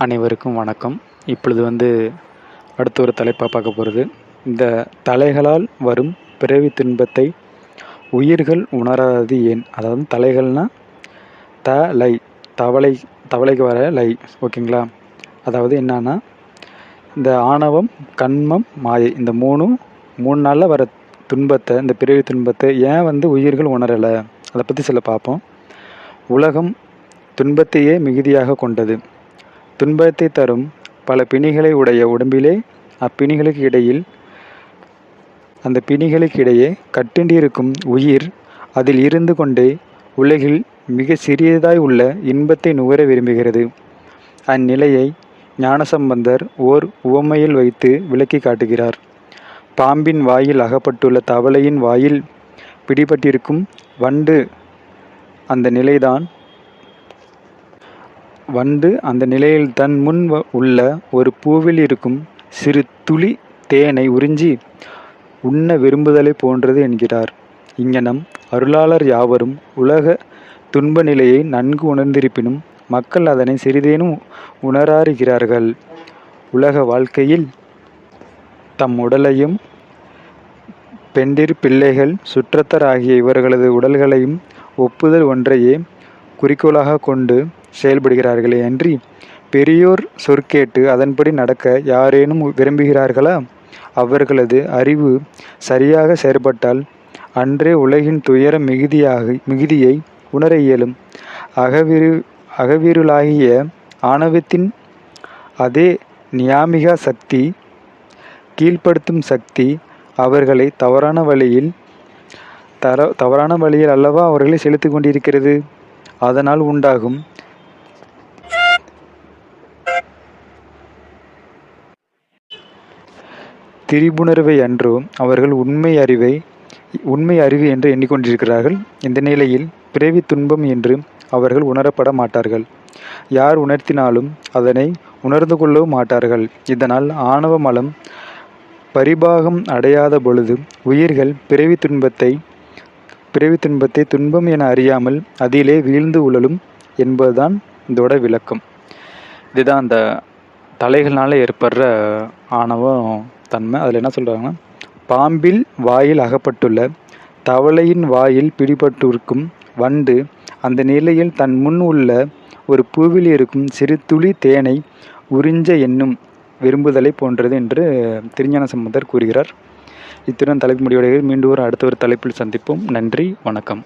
அனைவருக்கும் வணக்கம். இப்பொழுது அடுத்த ஒரு தலைப்பாக பார்க்க போகிறது, இந்த தலைகளால் வரும் பிறவி துன்பத்தை உயிர்கள் உணராதது ஏன்? அதாவது தலைகள்னால் தலை, தவளைக்கு வர லை, ஓகேங்களா? அதாவது என்னன்னா, இந்த ஆணவம், கண்மம், மாயை, இந்த மூணு நாளில் வர துன்பத்தை, இந்த பிறவி துன்பத்தை ஏன் உயிர்கள் உணரலை, அதை பற்றி சில பார்ப்போம். உலகம் துன்பத்தையே மிகுதியாக கொண்டது. துன்பத்தை தரும் பல பிணிகளை உடைய உடம்பிலே அப்பிணிகளுக்கு இடையில் அந்த பிணிகளுக்கு இடையே கட்டுண்டிருக்கும் உயிர் அதில் இருந்து கொண்டே உலகில் மிக சிறியதாய் உள்ள இன்பத்தை நுகர விரும்புகிறது. அந்நிலையை ஞானசம்பந்தர் ஓர் உவமையில் வைத்து விளக்கி காட்டுகிறார். பாம்பின் வாயில் அகப்பட்டுள்ள தவளையின் வாயில் பிடிபட்டிருக்கும் வண்டு அந்த நிலையில் தன் முன் உள்ள ஒரு பூவில் இருக்கும் சிறு துளி தேனை உறிஞ்சி உண்ண விரும்புதலை போன்றது என்கிறார். இங்ஙனம் அருளாளர் யாவரும் உலக துன்ப நிலையை நன்கு உணர்ந்திருப்பினும் மக்கள் அதனை சிறிதேனும் உணராருகிறார்கள். உலக வாழ்க்கையில் தம் உடலையும் பெண்டிர் பிள்ளைகள் சுற்றத்தர் ஆகிய இவர்களது உடல்களையும் ஒப்புதல் ஒன்றையே குறிக்கோளாக கொண்டு செயல்படுகிறார்களே அன்றி பெரியோர் சொற்கேட்டு அதன்படி நடக்க யாரேனும் விரும்புகிறார்களா? அவர்களது அறிவு சரியாக செயற்பட்டால் அன்றே உலகின் துயர மிகுதியை உணர இயலும். அகவிருளாகிய ஆணவத்தின் அதே நியாமிகா சக்தி, கீழ்ப்படுத்தும் சக்தி அவர்களை தவறான வழியில் அல்லவா அவர்களை செலுத்தி கொண்டிருக்கிறது. அதனால் உண்டாகும் திரிபுணர்வை அன்றோ அவர்கள் உண்மை அறிவு என்று எண்ணிக்கொண்டிருக்கிறார்கள். இந்த நிலையில் பிறவி துன்பம் என்று அவர்கள் உணரப்பட மாட்டார்கள். யார் உணர்த்தினாலும் அதனை உணர்ந்து கொள்ளவும் மாட்டார்கள். இதனால் ஆணவ மலம் பரிபாகம் அடையாத பொழுது உயிர்கள் பிறவி துன்பத்தை துன்பம் என அறியாமல் அதிலே வீழ்ந்து உழலும் என்பதுதான் இதோட விளக்கம். இதுதான் அந்த தலைகள்னால ஏற்படுற ஆணவம் தன்மை. அதில் என்ன சொல்கிறாங்கன்னா, பாம்பில் வாயில் அகப்பட்டுள்ள தவளையின் வாயில் பிடிபட்டிருக்கும் வண்டு அந்த நிலையில் தன் முன் உள்ள ஒரு பூவில் இருக்கும் சிறு துளி தேனை உறிஞ்ச எண்ணும் விரும்புதலை போன்றது என்று திருஞான சம்பந்தர் கூறுகிறார். இத்துடன் தலைப்பு முடிவடைகிறது. மீண்டும் அடுத்த ஒரு தலைப்பில் சந்திப்போம். நன்றி, வணக்கம்.